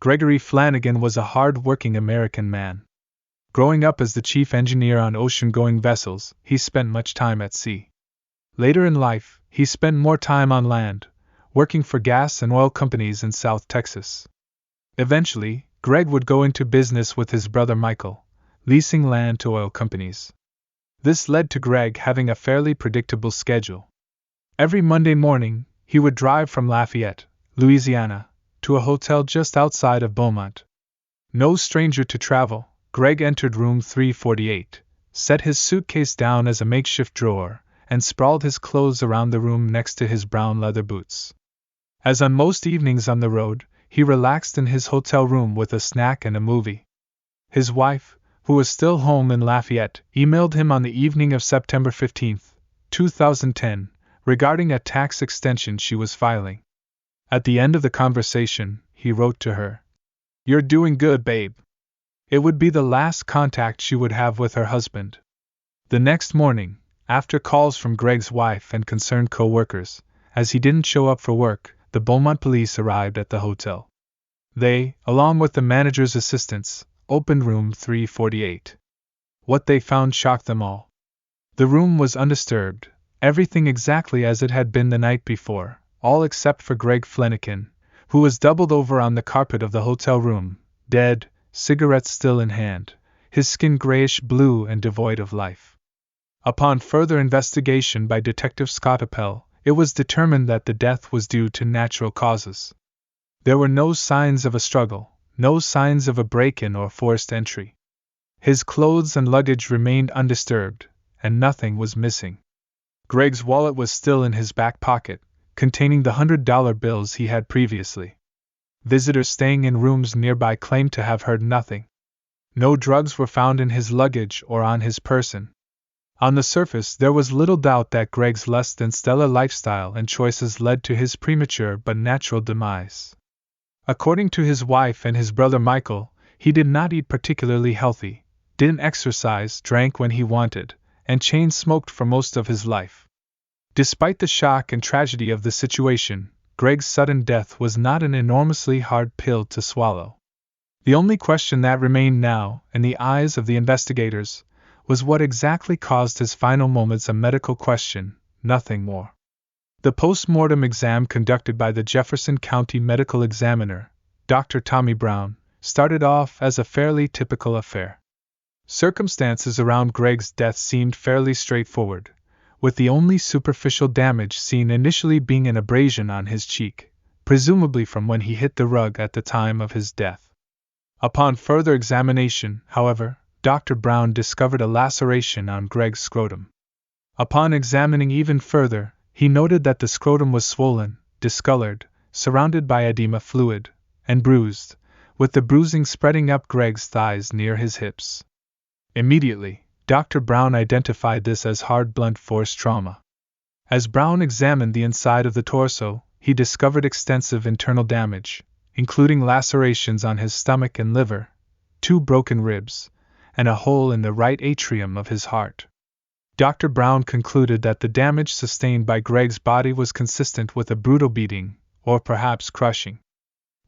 Gregory Flanagan was a hard-working American man. Growing up as the chief engineer on ocean-going vessels, he spent much time at sea. Later in life, he spent more time on land, working for gas and oil companies in South Texas. Eventually, Greg would go into business with his brother Michael, leasing land to oil companies. This led to Greg having a fairly predictable schedule. Every Monday morning, he would drive from Lafayette, Louisiana, to a hotel just outside of Beaumont. No stranger to travel, Greg entered room 348, set his suitcase down as a makeshift drawer, and sprawled his clothes around the room next to his brown leather boots. As on most evenings on the road, he relaxed in his hotel room with a snack and a movie. His wife, who was still home in Lafayette, emailed him on the evening of September 15, 2010, regarding a tax extension she was filing. At the end of the conversation, he wrote to her, "You're doing good, babe." It would be the last contact she would have with her husband. The next morning, after calls from Greg's wife and concerned co-workers, as he didn't show up for work, the Beaumont police arrived at the hotel. They, along with the manager's assistants, opened room 348. What they found shocked them all. The room was undisturbed, everything exactly as it had been the night before, all except for Greg Flanagan, who was doubled over on the carpet of the hotel room, dead, cigarette still in hand, his skin grayish-blue and devoid of life. Upon further investigation by Detective Scott Appel, it was determined that the death was due to natural causes. There were no signs of a struggle, no signs of a break-in or forced entry. His clothes and luggage remained undisturbed, and nothing was missing. Greg's wallet was still in his back pocket, containing the $100 bills he had previously. Visitors staying in rooms nearby claimed to have heard nothing. No drugs were found in his luggage or on his person. On the surface, there was little doubt that Greg's less than stellar lifestyle and choices led to his premature but natural demise. According to his wife and his brother Michael, he did not eat particularly healthy, didn't exercise, drank when he wanted, and chain-smoked for most of his life. Despite the shock and tragedy of the situation, Greg's sudden death was not an enormously hard pill to swallow. The only question that remained now, in the eyes of the investigators, was what exactly caused his final moments a medical question, nothing more. The post-mortem exam conducted by the Jefferson County Medical Examiner, Dr. Tommy Brown, started off as a fairly typical affair. Circumstances around Greg's death seemed fairly straightforward, with the only superficial damage seen initially being an abrasion on his cheek, presumably from when he hit the rug at the time of his death. Upon further examination, however, Dr. Brown discovered a laceration on Greg's scrotum. Upon examining even further, he noted that the scrotum was swollen, discolored, surrounded by edema fluid, and bruised, with the bruising spreading up Greg's thighs near his hips. Immediately, Dr. Brown identified this as hard blunt force trauma. As Brown examined the inside of the torso, he discovered extensive internal damage, including lacerations on his stomach and liver, 2 broken ribs, and a hole in the right atrium of his heart. Dr. Brown concluded that the damage sustained by Greg's body was consistent with a brutal beating, or perhaps crushing.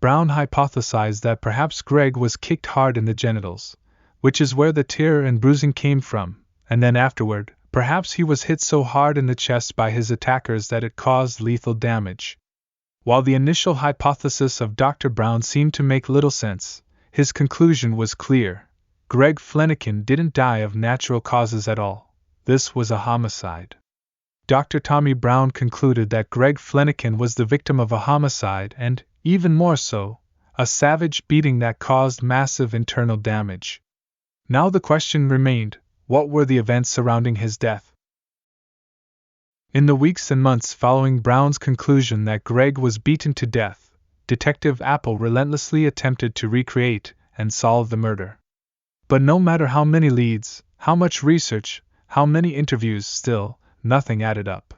Brown hypothesized that perhaps Greg was kicked hard in the genitals, which is where the tear and bruising came from, and then afterward, perhaps he was hit so hard in the chest by his attackers that it caused lethal damage. While the initial hypothesis of Dr. Brown seemed to make little sense, his conclusion was clear. Greg Flanagan didn't die of natural causes at all. This was a homicide. Dr. Tommy Brown concluded that Greg Flanagan was the victim of a homicide and, even more so, a savage beating that caused massive internal damage. Now the question remained, what were the events surrounding his death? In the weeks and months following Brown's conclusion that Greg was beaten to death, Detective Appel relentlessly attempted to recreate and solve the murder. But no matter how many leads, how much research, how many interviews, still, nothing added up.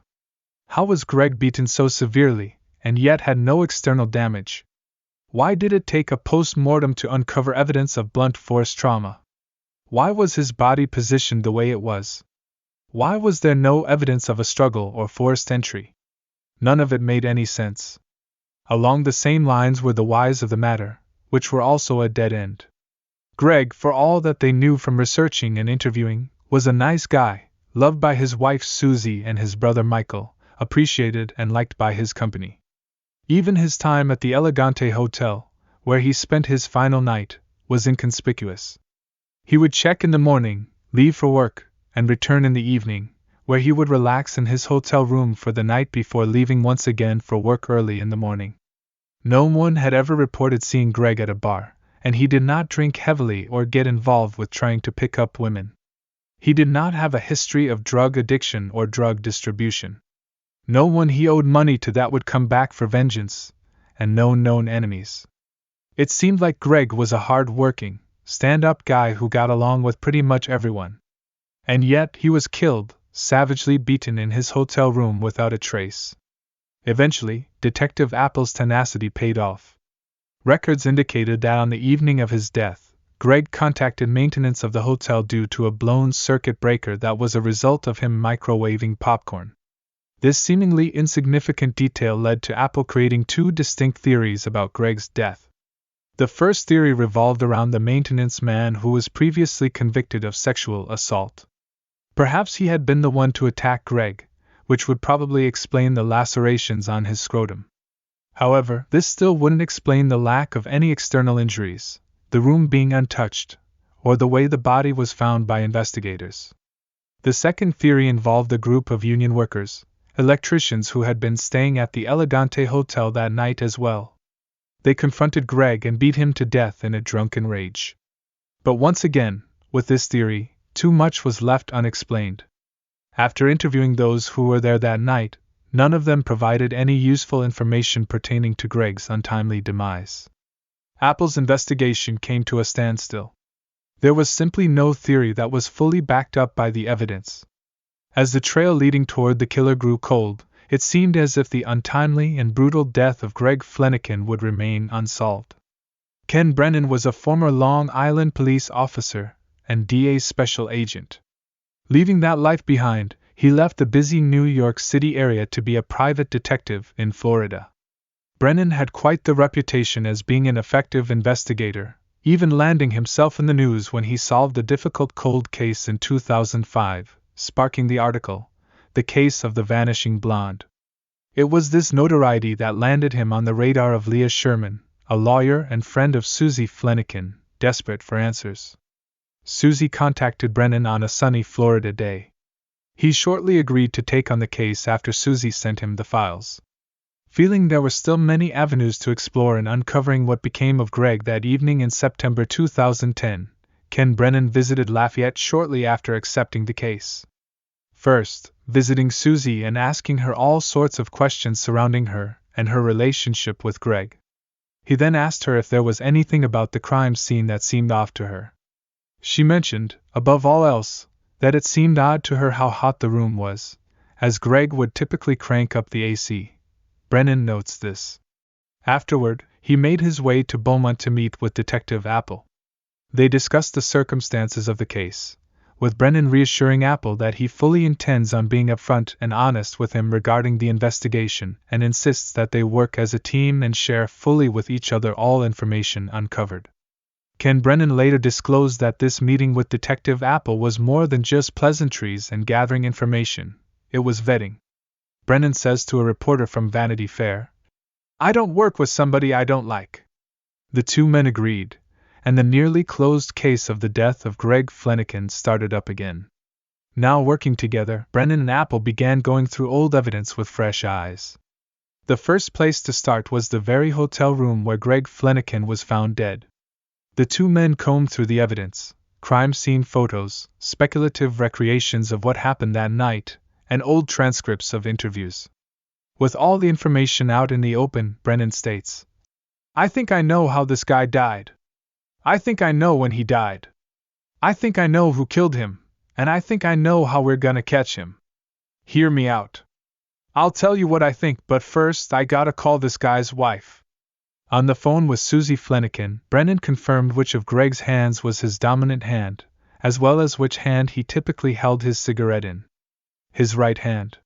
How was Greg beaten so severely, and yet had no external damage? Why did it take a post-mortem to uncover evidence of blunt force trauma? Why was his body positioned the way it was? Why was there no evidence of a struggle or forced entry? None of it made any sense. Along the same lines were the whys of the matter. which were also a dead end. Greg, for all that they knew from researching and interviewing, was a nice guy, loved by his wife Susie and his brother Michael, appreciated and liked by his company. Even his time at the Elegante Hotel, where he spent his final night, was inconspicuous. He would check in the morning, leave for work, and return in the evening, where he would relax in his hotel room for the night before leaving once again for work early in the morning. No one had ever reported seeing Greg at a bar, and he did not drink heavily or get involved with trying to pick up women. He did not have a history of drug addiction or drug distribution. No one he owed money to that would come back for vengeance, and no known enemies. It seemed like Greg was a hard-working, stand-up guy who got along with pretty much everyone. And yet he was killed, savagely beaten in his hotel room without a trace. Eventually, Detective Apple's tenacity paid off. Records indicated that on the evening of his death, Greg contacted maintenance of the hotel due to a blown circuit breaker that was a result of him microwaving popcorn. This seemingly insignificant detail led to Apple creating two distinct theories about Greg's death. The first theory revolved around the maintenance man who was previously convicted of sexual assault. Perhaps he had been the one to attack Greg, which would probably explain the lacerations on his scrotum. However, this still wouldn't explain the lack of any external injuries, the room being untouched, or the way the body was found by investigators. The second theory involved a group of union workers, electricians who had been staying at the Elegante Hotel that night as well. They confronted Greg and beat him to death in a drunken rage. But once again, with this theory, too much was left unexplained. After interviewing those who were there that night, none of them provided any useful information pertaining to Greg's untimely demise. Apple's investigation came to a standstill. There was simply no theory that was fully backed up by the evidence. As the trail leading toward the killer grew cold, it seemed as if the untimely and brutal death of Greg Flanagan would remain unsolved. Ken Brennan was a former Long Island police officer and DA's special agent. Leaving that life behind, he left the busy New York City area to be a private detective in Florida. Brennan had quite the reputation as being an effective investigator, even landing himself in the news when he solved a difficult cold case in 2005. Sparking the article, The Case of the Vanishing Blonde. It was this notoriety that landed him on the radar of Leah Sherman, a lawyer and friend of Susie Flanagan, desperate for answers. Susie contacted Brennan on a sunny Florida day. He shortly agreed to take on the case after Susie sent him the files. Feeling there were still many avenues to explore in uncovering what became of Greg that evening in September 2010, Ken Brennan visited Lafayette shortly after accepting the case. First, visiting Susie and asking her all sorts of questions surrounding her and her relationship with Greg. He then asked her if there was anything about the crime scene that seemed off to her. She mentioned, above all else, that it seemed odd to her how hot the room was, as Greg would typically crank up the AC. Brennan notes this. Afterward, he made his way to Beaumont to meet with Detective Apple. They discussed the circumstances of the case, with Brennan reassuring Apple that he fully intends on being upfront and honest with him regarding the investigation and insists that they work as a team and share fully with each other all information uncovered. Ken Brennan later disclosed that this meeting with Detective Apple was more than just pleasantries and gathering information, it was vetting. Brennan says to a reporter from Vanity Fair, "I don't work with somebody I don't like." The two men agreed, and the nearly closed case of the death of Greg Flanagan started up again. Now working together, Brennan and Apple began going through old evidence with fresh eyes. The first place to start was the very hotel room where Greg Flanagan was found dead. The two men combed through the evidence, crime scene photos, speculative recreations of what happened that night, and old transcripts of interviews. With all the information out in the open, Brennan states, "I think I know how this guy died. I think I know when he died. I think I know who killed him, and I think I know how we're gonna catch him. Hear me out. I'll tell you what I think, but first I gotta call this guy's wife." On the phone with Susie Flanagan, Brennan confirmed which of Greg's hands was his dominant hand, as well as which hand he typically held his cigarette in. "His right hand,"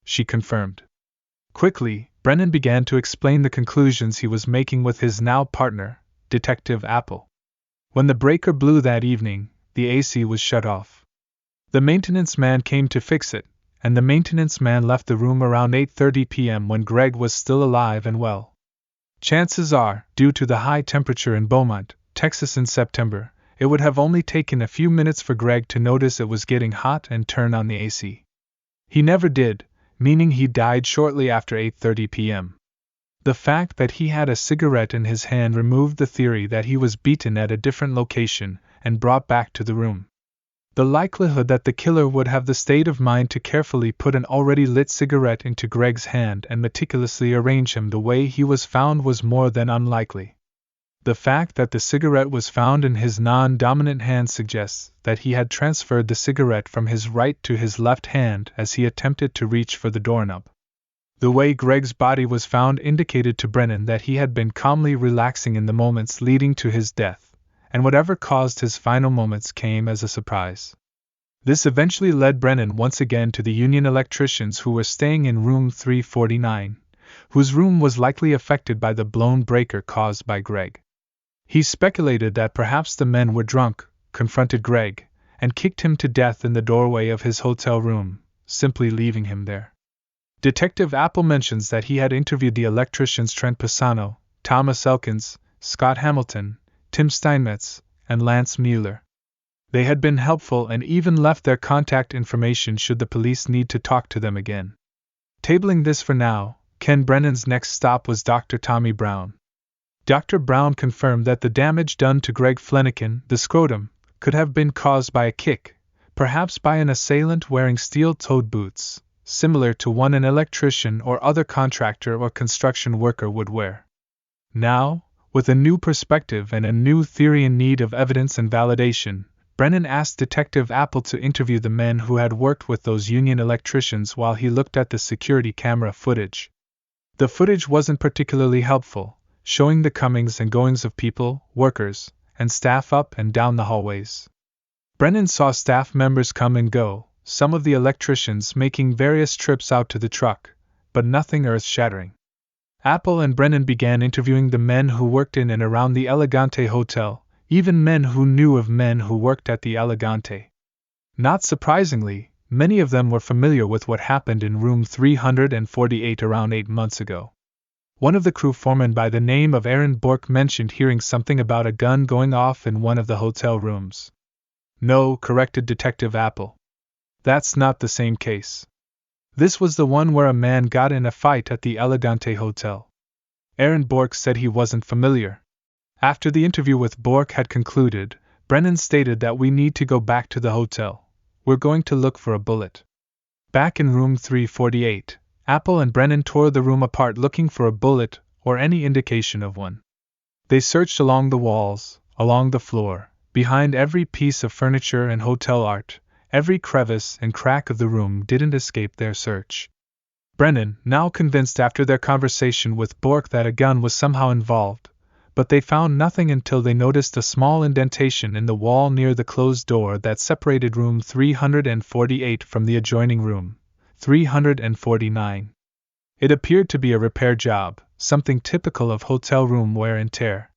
she confirmed. Quickly, Brennan began to explain the conclusions he was making with his now partner, Detective Apple. When the breaker blew that evening, the AC was shut off. The maintenance man came to fix it, and the maintenance man left the room around 8:30 p.m. when Greg was still alive and well. Chances are, due to the high temperature in Beaumont, Texas in September, it would have only taken a few minutes for Greg to notice it was getting hot and turn on the AC. He never did, meaning he died shortly after 8:30 p.m. The fact that he had a cigarette in his hand removed the theory that he was beaten at a different location and brought back to the room. The likelihood that the killer would have the state of mind to carefully put an already lit cigarette into Greg's hand and meticulously arrange him the way he was found was more than unlikely. The fact that the cigarette was found in his non-dominant hand suggests that he had transferred the cigarette from his right to his left hand as he attempted to reach for the doorknob. The way Greg's body was found indicated to Brennan that he had been calmly relaxing in the moments leading to his death, and whatever caused his final moments came as a surprise. This eventually led Brennan once again to the union electricians who were staying in room 349, whose room was likely affected by the blown breaker caused by Greg. He speculated that perhaps the men were drunk, confronted Greg, and kicked him to death in the doorway of his hotel room, simply leaving him there. Detective Apple mentions that he had interviewed the electricians Trent Pisano, Thomas Elkins, Scott Hamilton, Tim Steinmetz, and Lance Mueller. They had been helpful and even left their contact information should the police need to talk to them again. Tabling this for now, Ken Brennan's next stop was Dr. Tommy Brown. Dr. Brown confirmed that the damage done to Greg Flanagan, the scrotum, could have been caused by a kick, perhaps by an assailant wearing steel-toed boots, similar to one an electrician or other contractor or construction worker would wear. Now, with a new perspective and a new theory in need of evidence and validation, Brennan asked Detective Apple to interview the men who had worked with those union electricians while he looked at the security camera footage. The footage wasn't particularly helpful, showing the comings and goings of people, workers, and staff up and down the hallways. Brennan saw staff members come and go, some of the electricians making various trips out to the truck, but nothing earth-shattering. Apple and Brennan began interviewing the men who worked in and around the Elegante Hotel, even men who knew of men who worked at the Elegante. Not surprisingly, many of them were familiar with what happened in room 348 around 8 months ago. One of the crew foremen by the name of Aaron Bork mentioned hearing something about a gun going off in one of the hotel rooms. No, corrected Detective Apple. That's not the same case. This was the one where a man got in a fight at the Elegante Hotel. Aaron Bork said he wasn't familiar. After the interview with Bork had concluded, Brennan stated that we need to go back to the hotel. We're going to look for a bullet. Back in room 348, Apple and Brennan tore the room apart looking for a bullet or any indication of one. They searched along the walls, along the floor, behind every piece of furniture and hotel art. Every crevice and crack of the room didn't escape their search. Brennan, now convinced after their conversation with Bork that a gun was somehow involved, but they found nothing until they noticed a small indentation in the wall near the closed door that separated room 348 from the adjoining room, 349. It appeared to be a repair job, something typical of hotel room wear and tear.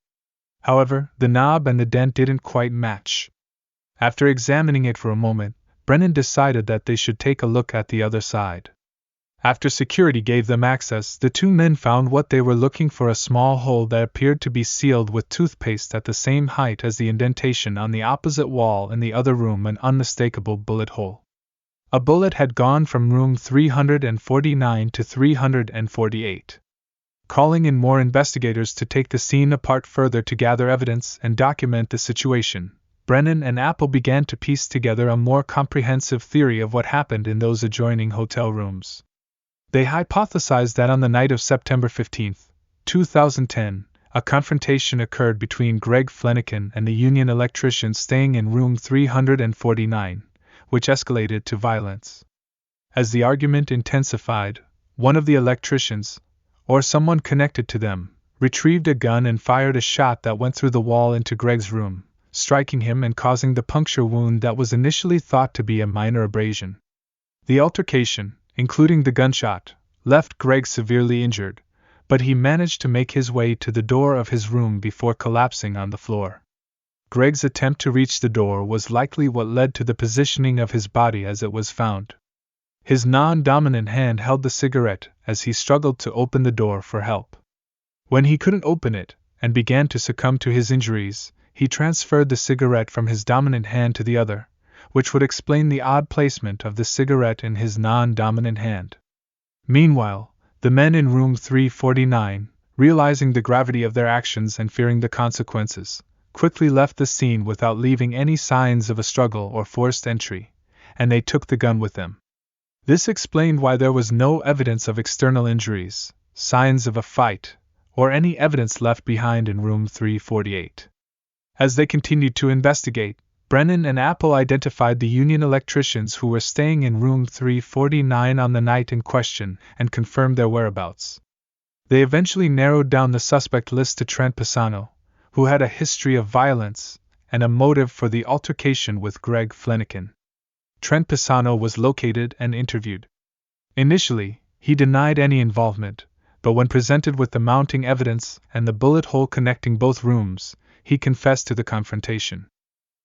However, the knob and the dent didn't quite match. After examining it for a moment, Brennan decided that they should take a look at the other side. After security gave them access, the two men found what they were looking for: a small hole that appeared to be sealed with toothpaste at the same height as the indentation on the opposite wall in the other room, an unmistakable bullet hole. A bullet had gone from room 349 to 348. Calling in more investigators to take the scene apart further to gather evidence and document the situation, Brennan and Apple began to piece together a more comprehensive theory of what happened in those adjoining hotel rooms. They hypothesized that on the night of September 15, 2010, a confrontation occurred between Greg Flanagan and the union electrician staying in room 349, which escalated to violence. As the argument intensified, one of the electricians, or someone connected to them, retrieved a gun and fired a shot that went through the wall into Greg's room, striking him and causing the puncture wound that was initially thought to be a minor abrasion. The altercation, including the gunshot, left Greg severely injured, but he managed to make his way to the door of his room before collapsing on the floor. Greg's attempt to reach the door was likely what led to the positioning of his body as it was found. His non-dominant hand held the cigarette as he struggled to open the door for help. When he couldn't open it, and began to succumb to his injuries, he transferred the cigarette from his dominant hand to the other, which would explain the odd placement of the cigarette in his non-dominant hand. Meanwhile, the men in room 349, realizing the gravity of their actions and fearing the consequences, quickly left the scene without leaving any signs of a struggle or forced entry, and they took the gun with them. This explained why there was no evidence of external injuries, signs of a fight, or any evidence left behind in room 348. As they continued to investigate, Brennan and Apple identified the union electricians who were staying in room 349 on the night in question and confirmed their whereabouts. They eventually narrowed down the suspect list to Trent Pisano, who had a history of violence and a motive for the altercation with Greg Flanagan. Trent Pisano was located and interviewed. Initially, he denied any involvement, but when presented with the mounting evidence and the bullet hole connecting both rooms, he confessed to the confrontation.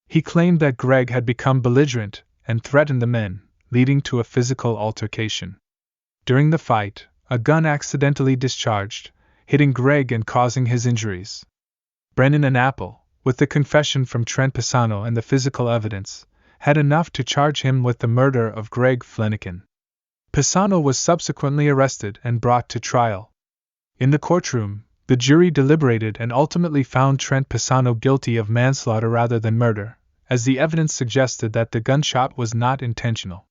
He claimed that Greg had become belligerent and threatened the men, leading to a physical altercation. During the fight, a gun accidentally discharged, hitting Greg and causing his injuries. Brennan and Apple, with the confession from Trent Pisano and the physical evidence, had enough to charge him with the murder of Greg Flanagan. Pisano was subsequently arrested and brought to trial. In the courtroom, the jury deliberated and ultimately found Trent Pisano guilty of manslaughter rather than murder, as the evidence suggested that the gunshot was not intentional.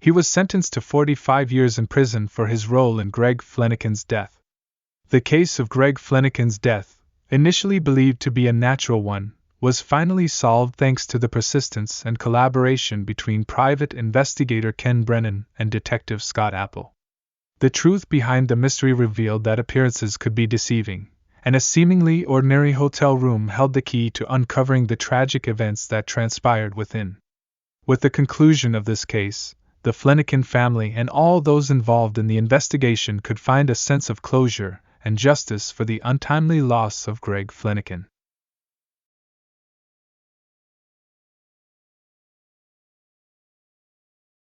He was sentenced to 45 years in prison for his role in Greg Flanagan's death. The case of Greg Flanagan's death, initially believed to be a natural one, was finally solved thanks to the persistence and collaboration between Private Investigator Ken Brennan and Detective Scott Apple. The truth behind the mystery revealed that appearances could be deceiving, and a seemingly ordinary hotel room held the key to uncovering the tragic events that transpired within. With the conclusion of this case, the Flanagan family and all those involved in the investigation could find a sense of closure and justice for the untimely loss of Greg Flanagan.